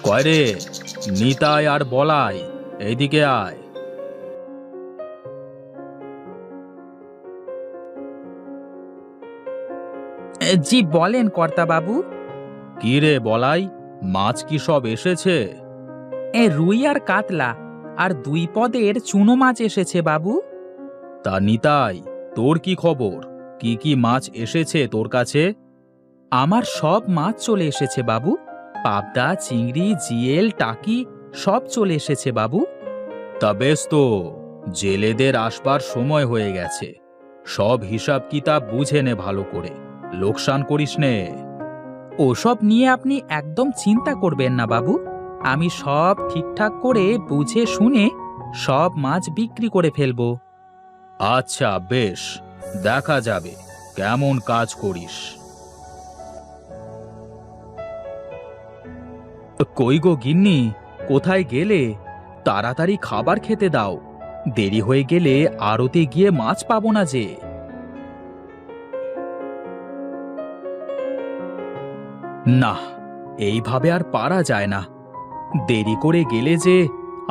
কয় রে, নিতাই আর বলাই, এইদিকে আয়। জি বলেন কর্তাবাবু। কি রে বলাই, মাছ কি সব এসেছে? রুই আর কাতলা আর 2 পদের চুনো মাছ এসেছে বাবু। তা নিতাই, তোর কি খবর? কি কি মাছ এসেছে তোর কাছে? আমার সব মাছ চলে এসেছে বাবু। পাবদা, চিংড়ি, জিয়েল, টাকি সব চলে এসেছে বাবু। তা বেশ তো, জেলেদের আসবার সময় হয়ে গেছে। সব হিসাব কিতাব বুঝে নে ভালো করে, লোকসান করিস নে। ওসব নিয়ে আপনি একদম চিন্তা করবেন না বাবু। আমি সব ঠিকঠাক করে বুঝে শুনে সব মাছ বিক্রি করে ফেলবো। আচ্ছা বেশ, দেখা যাবে কেমন কাজ করিস। কই গো গিন্নি, কোথায় গেলে? তাড়াতাড়ি খাবার খেতে দাও, দেরি হয়ে গেলে আড়তে গিয়ে মাছ পাবো না যে। না, এইভাবে আর পারা যায় না। দেরি করে গেলে যে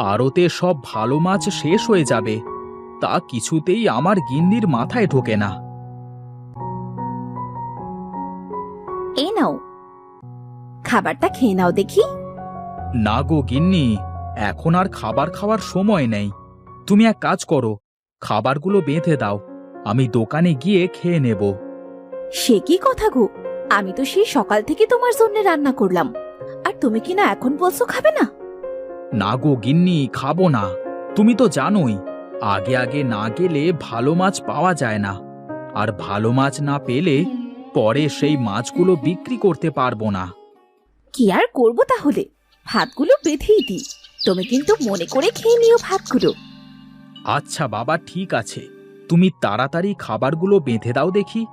আড়তে সব ভালো মাছ শেষ হয়ে যাবে, তা কিছুতেই আমার গিন্নির মাথায় ঢোকে না। এই নাও, খাবারটা খেয়ে নাও দেখি। না গো গিন্নি, এখন আর খাবার খাওয়ার সময় নেই। তুমি এক কাজ করো, খাবারগুলো বেঁধে দাও, আমি দোকানে গিয়ে খেয়ে নেব। সে কি কথা গো, আমি তো সেই সকাল থেকে তোমার জন্য রান্না করলাম, আর তুমি কি না এখন বলছো খাবে না? না গো গিন্নি, খাবো না। তুমি তো জানোই, আগে আগে না গেলে ভালো মাছ পাওয়া যায় না, আর ভালো মাছ না পেলে পরে সেই মাছগুলো বিক্রি করতে পারবো না। কি আর করবো তাহলে, ভাতগুলো বেঁধেই দিই, তুমি কিন্তু মনে করে খেয়ে নিও ভাতগুলো। আচ্ছা বাবা, ঠিক আছে, তুমি তাড়াতাড়ি খাবারগুলো বেঁধে দাও দেখি।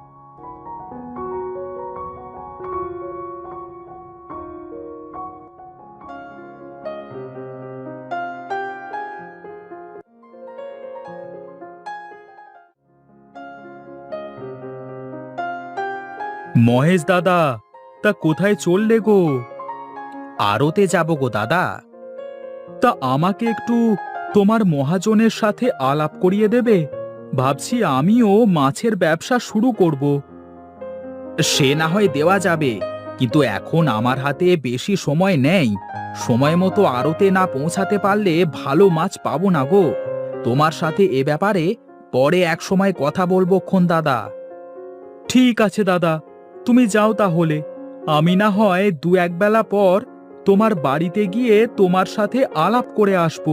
মহেশ দাদা, তা কোথায় চললে গো? আড়তে যাব গো দাদা। তা আমাকে একটু তোমার মহাজনের সাথে আলাপ করিয়ে দেবে? ভাবছি আমিও মাছের ব্যবসা শুরু করব। সে না হয় দেওয়া যাবে, কিন্তু এখন আমার হাতে বেশি সময় নেই। সময় মতো আড়তে না পৌঁছাতে পারলে ভালো মাছ পাবো না গো। তোমার সাথে এ ব্যাপারে পরে এক সময় কথা বলবো খন দাদা। ঠিক আছে দাদা, তুমি যাও তাহলে। আমি না হয় 2-1 বেলা পর তোমার বাড়িতে গিয়ে তোমার সাথে আলাপ করে আসব।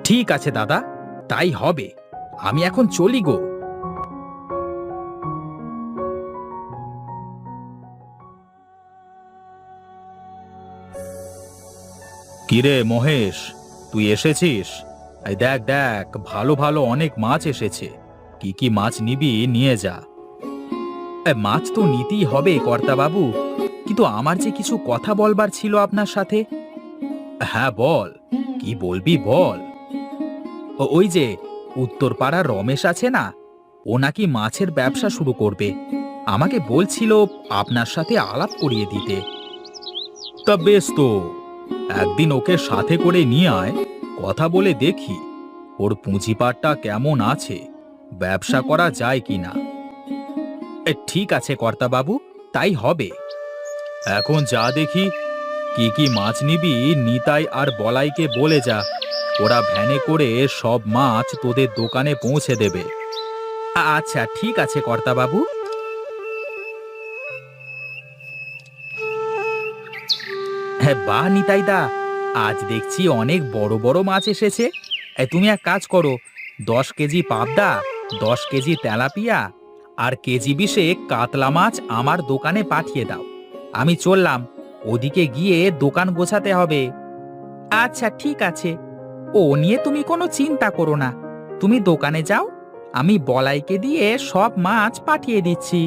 ঠিক আছে দাদা, তাই হবে। আমি এখন চলি গো। কিরে মহেশ, তুই এসেছিস? এই দেখ দেখ, ভালো ভালো অনেক মাছ এসেছে। কি কি মাছ নিবি নিয়ে যা। মাছ তো নিতেই হবে কর্তাবাবু, কিন্তু আমার যে কিছু কথা বলবার ছিল আপনার সাথে। হ্যাঁ বল, কি বলবি বল। ওই যে উত্তরপাড়ার রমেশ আছে না, ও নাকি মাছের ব্যবসা শুরু করবে। আমাকে বলছিল আপনার সাথে আলাপ করিয়ে দিতে। তা বেশ তো, একদিন ওকে সাথে করে নিয়ে আয়, কথা বলে দেখি ওর পুঁজিপাটটা কেমন আছে, ব্যবসা করা যায় কিনা। ঠিক আছে কর্তাবাবু, তাই হবে। এখন যা দেখি, কি কি মাছ নিবি নিতাই আর বলাইকে বলে যা, ওরা ভ্যানে করে সব মাছ তোদের দোকানে পৌঁছে দেবে। আচ্ছা ঠিক আছে কর্তাবাবু। হ্যাঁ বাহ নিতাইদা, আজ দেখছি অনেক বড় বড় মাছ এসেছে। তুমি এক কাজ করো, 10 কেজি পাবদা, 10 কেজি তেলাপিয়া আর কেজি 20 কাতলা মাছ আমার দোকানে পাঠিয়ে দাও। আমি চললাম, ওদিকে গিয়ে দোকান গোছাতে হবে। আচ্ছা ঠিক আছে, ও নিয়ে তুমি কোনো চিন্তা করো না। তুমি দোকানে যাও, আমি বলাইকে দিয়ে সব মাছ পাঠিয়ে দিচ্ছি।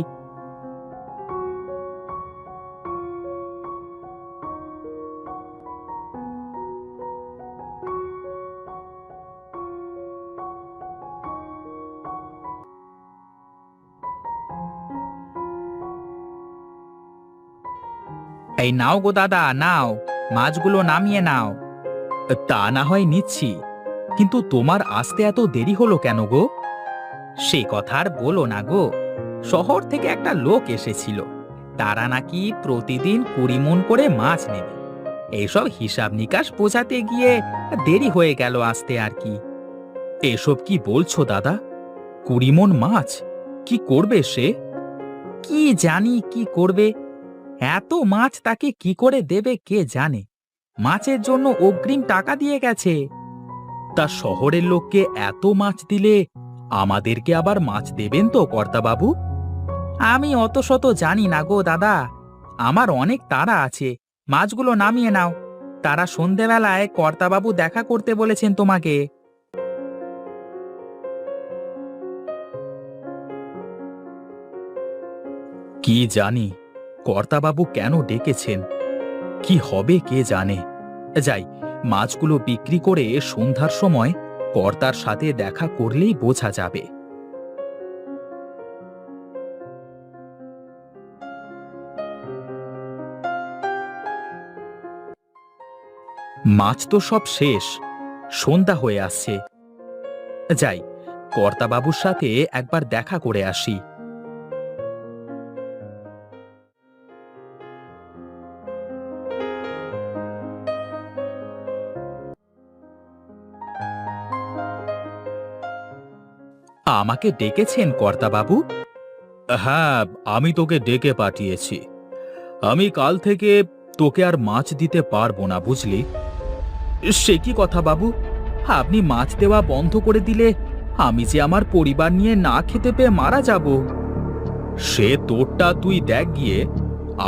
এই নাও গো দাদা, নাও, মাছগুলো নামিয়ে নাও। তা না হয় নিচ্ছি, কিন্তু তোমার আসতে এত দেরি হলো কেন গো? সে কথা আর বলো না গো, শহর থেকে একটা লোক এসেছিল। তারা নাকি প্রতিদিন 20 মণ করে মাছ নেবে। এইসব হিসাব নিকাশ বোঝাতে গিয়ে দেরি হয়ে গেল আসতে আর কি। এসব কি বলছো দাদা? 20 মণ মাছ কি করবে সে? কি জানি কি করবে, এত মাছ তাকে কি করে দেবে কে জানে। মাছের জন্য অগ্রিম টাকা দিয়ে গেছে। তা শহরের লোককে এত মাছ দিলে আমাদেরকে আবার মাছ দেবেন তো কর্তাবাবু? আমি অত শত জানি না গো দাদা, আমার অনেক তাড়া আছে। মাছগুলো নামিয়ে নাও, তারা সন্ধেবেলায় কর্তাবাবু দেখা করতে বলেছেন তোমাকে। কি জানি কর্তাবাবু কেন ডেকেছেন, কি হবে কে জানে। যাই, মাছগুলো বিক্রি করে সন্ধ্যার সময় কর্তার সাথে দেখা করলেই বোঝা যাবে। মাছ তো সব শেষ, সন্ধ্যা হয়ে আসছে। যাই, কর্তাবাবুর সাথে একবার দেখা করে আসি। আমাকে ডেকেছেন কর্তাবাবু? হ্যাঁ, আমি তোকে ডেকে পাঠিয়েছি। আমি কাল থেকে তোকে আর মাছ দিতে পারবো না, বুঝলি? সে কি কথা বাবু, আপনি মাছ দেওয়া বন্ধ করে দিলে আমি যে আমার পরিবার নিয়ে না খেতে পেয়ে মারা যাব। সে তোরটা তুই দেখ গিয়ে,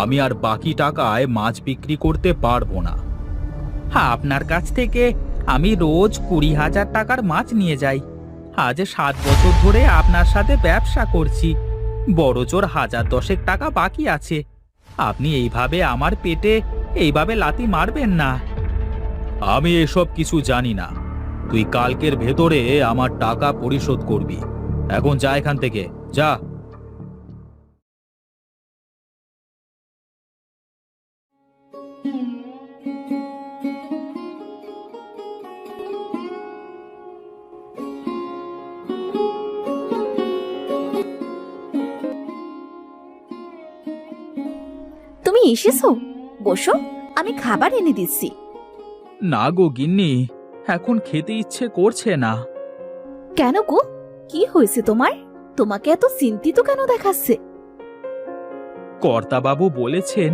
আমি আর বাকি টাকায় মাছ বিক্রি করতে পারবো না। আপনার কাছ থেকে আমি রোজ 20,000 টাকার মাছ নিয়ে যাই। আজ 7 বছর ধরে আপনার সাথে ব্যবসা করছি, বড় জোর 1010 টাকা বাকি আছে। আপনি এইভাবে আমার পেটে এইভাবে লাথি মারবেন না। আমি এসব কিছু জানি না, তুই কালকের ভেতরে আমার টাকা পরিশোধ করবি। এখন যা এখান থেকে, যা। তুমি এসেছো, বসো, আমি খাবার এনে দিচ্ছি। না গো গিন্নি, এখন খেতে ইচ্ছে করছে না। কেন গো, কি হয়েছে তোমার? তোমাকে এত চিন্তিত কেন দেখাচ্ছে? কর্তাবাবু বলেছেন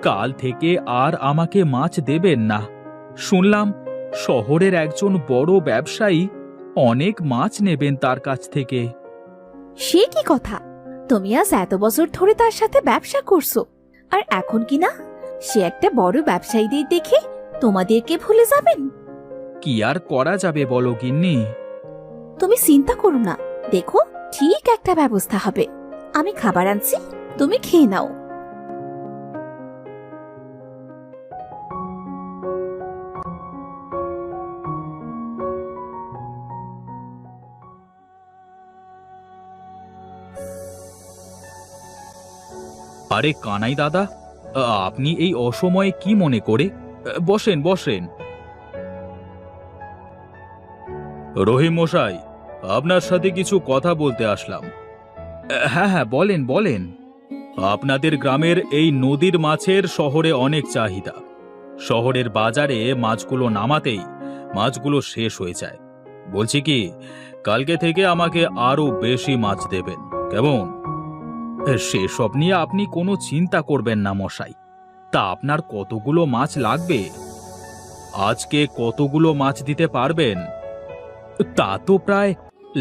কাল থেকে আর আমাকে মাছ দেবেন না। শুনলাম শহরের একজন বড় ব্যবসায়ী অনেক মাছ নেবেন তার কাছ থেকে। সে কি কথা? তুমি আজ এত বছর ধরে তার সাথে ব্যবসা করছো, আর এখন কি না সে একটা বড় ব্যবসায়ীদের দেখে তোমাদেরকে ভুলে যাবেন? কি আর করা যাবে বলো গিন্নি? তুমি চিন্তা করো না, দেখো ঠিক একটা ব্যবস্থা হবে। আমি খাবার আনছি, তুমি খেয়ে নাও। আরে কানাই দাদা, আপনি এই অসময়ে কি মনে করে? বসেন বসেন। রহিম মশাই, আপনার সাথে কিছু কথা বলতে আসলাম। হ্যাঁ হ্যাঁ, বলেন বলেন। আপনাদের গ্রামের এই নদীর মাছের শহরে অনেক চাহিদা। শহরের বাজারে মাছগুলো নামাতেই মাছগুলো শেষ হয়ে যায়। বলছি কি, কালকে থেকে আমাকে আরো বেশি মাছ দেবেন, কেমন? সেসব নিয়ে আপনি কোনো চিন্তা করবেন না মশাই। তা আপনার কতগুলো মাছ লাগবে? আজকে কতগুলো মাছ দিতে পারবেন? তা তো প্রায়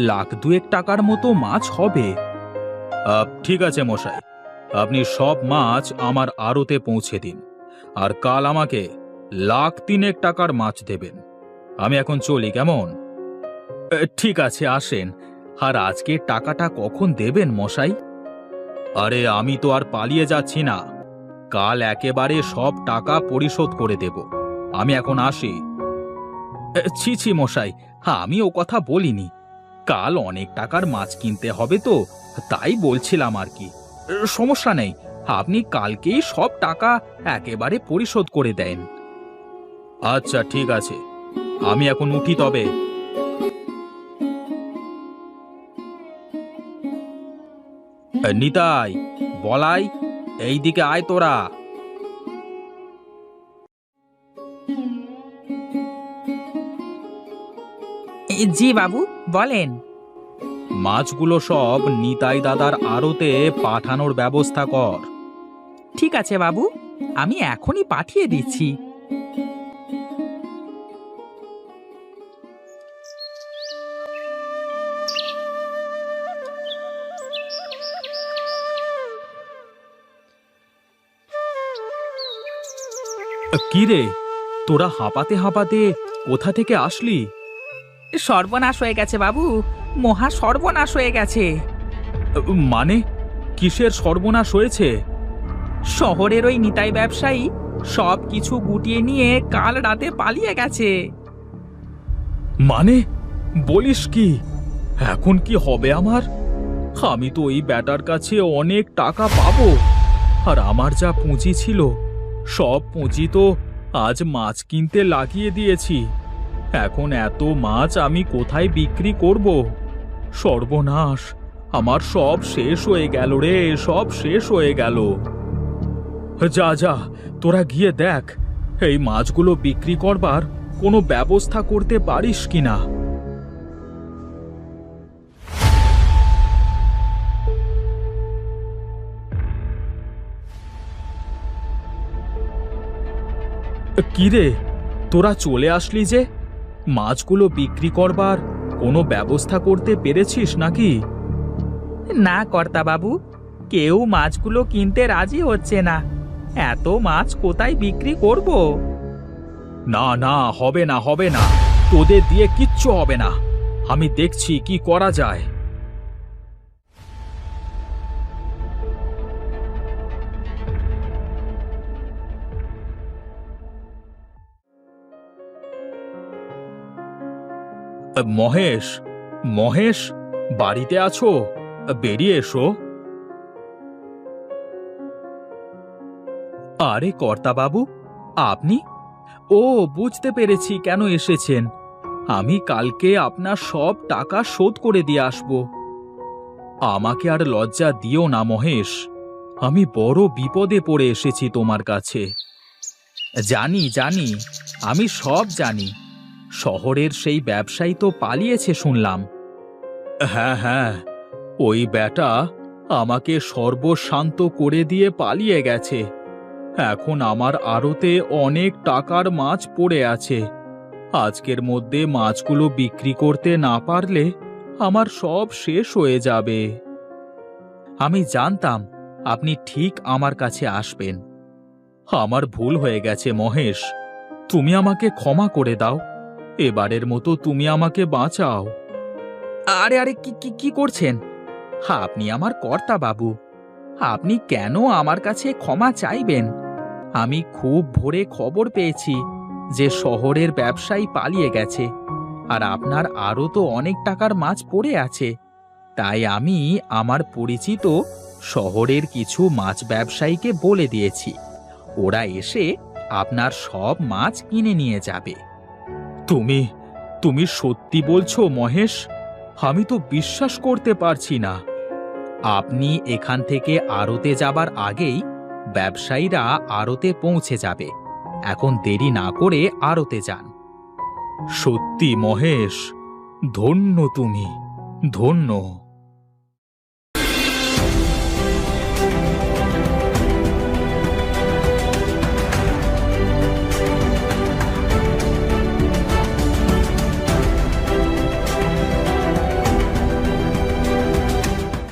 1,02,000 টাকার মতো মাছ হবে। ঠিক আছে মশাই, আপনি সব মাছ আমার আড়তে পৌঁছে দিন, আর কাল আমাকে 1,03,000 টাকার মাছ দেবেন। আমি এখন চলি, কেমন? ঠিক আছে, আসেন। আর আজকে টাকাটা কখন দেবেন মশাই? আরে আমি তো আর পালিয়ে যাচ্ছি না, কাল একেবারে সব টাকা পরিশোধ করে দেব। আমি এখন আসি। ছি ছি মশাই, আমি ও কথা বলিনি। কাল অনেক টাকার মাছ কিনতে হবে তো, তাই বলছিলাম আর কি। সমস্যা নেই, আপনি কালকেই সব টাকা একেবারে পরিশোধ করে দেন। আচ্ছা ঠিক আছে, আমি এখন উঠি তবে। নিতাই, বলাই, এই দিকে আয় তোরা। জি বাবু, বলেন। মাছগুলো সব নিতাই দাদার আড়তে পাঠানোর ব্যবস্থা কর। ঠিক আছে বাবু, আমি এখনই পাঠিয়ে দিচ্ছি। কি রে, তোরা হাঁপাতে হাঁপাতে কোথা থেকে আসলি? সর্বনাশ হয়ে গেছে বাবু, মহা সর্বনাশ হয়ে গেছে। মানে কিসের সর্বনাশ হয়েছে? শহরের ওই নিতাই ব্যবসায়ী সব কিছু গুটিয়ে নিয়ে কাল রাতে পালিয়ে গেছে। মানে বলিস কি? এখন কি হবে আমার? আমি তো ওই ব্যাটার কাছে অনেক টাকা পাবো, আর আমার যা পুঁজি ছিল সব পুঁজি তো আজ মাছ কিনতে লাগিয়ে দিয়েছি। এখন এত মাছ আমি কোথায় বিক্রি করব? সর্বনাশ, আমার সব শেষ হয়ে গেল রে, সব শেষ হয়ে গেল। যা যা, তোরা গিয়ে দেখ এই মাছগুলো বিক্রি করবার কোনো ব্যবস্থা করতে পারিস কিনা। কিরে, তোরা চলে আসলি যে? মাছগুলো বিক্রি করবার কোনো ব্যবস্থা করতে পেরেছিস নাকি? না কর্তা বাবু, কেউ মাছগুলো কিনতে রাজি হচ্ছে না। এত মাছ কোথায় বিক্রি করব? না না, হবে না হবে না, তোদের দিয়ে কিচ্ছু হবে না। আমি দেখছি কি করা যায়। মহেশ, মহেশ, বাড়িতে আছো? বেরিয়ে এসো। আরে কর্তাবাবু, আপনি? ও, বুঝতে পেরেছি কেন এসেছেন। আমি কালকে আপনার সব টাকা শোধ করে দিয়ে আসব। আমাকে আর লজ্জা দিও না মহেশ, আমি বড় বিপদে পড়ে এসেছি তোমার কাছে। জানি জানি, আমি সব জানি। শহরের সেই ব্যবসায়ী তো পালিয়েছে শুনলাম। হ্যাঁ হ্যাঁ, ওই ব্যাটা আমাকে সর্বশান্ত করে দিয়ে পালিয়ে গেছে। এখন আমার আড়তে অনেক টাকার মাছ পড়ে আছে। আজকের মধ্যে মাছগুলো বিক্রি করতে না পারলে আমার সব শেষ হয়ে যাবে। আমি জানতাম আপনি ঠিক আমার কাছে আসবেন। আমার ভুল হয়ে গেছে মহেশ, তুমি আমাকে ক্ষমা করে দাও। এবারের মতো তুমি আমাকে বাঁচাও। আরে আরে, কি কি কি করছেন? আপনি আমার কর্তা বাবু, আপনি কেন আমার কাছে ক্ষমা চাইবেন? আমি খুব ভোরে খবর পেয়েছি যে শহরের ব্যবসায়ী পালিয়ে গেছে, আর আপনার আরও তো অনেক টাকার মাছ পড়ে আছে। তাই আমি আমার পরিচিত শহরের কিছু মাছ ব্যবসায়ীকে বলে দিয়েছি, ওরা এসে আপনার সব মাছ কিনে নিয়ে যাবে। তুমি তুমি সত্যি বলছো মহেশ? আমি তো বিশ্বাস করতে পারছি না। আপনি এখান থেকে আড়তে যাবার আগেই ব্যবসায়ীরা আড়তে পৌঁছে যাবে। এখন দেরি না করে আড়তে যান। সত্যি মহেশ, ধন্য তুমি, ধন্য।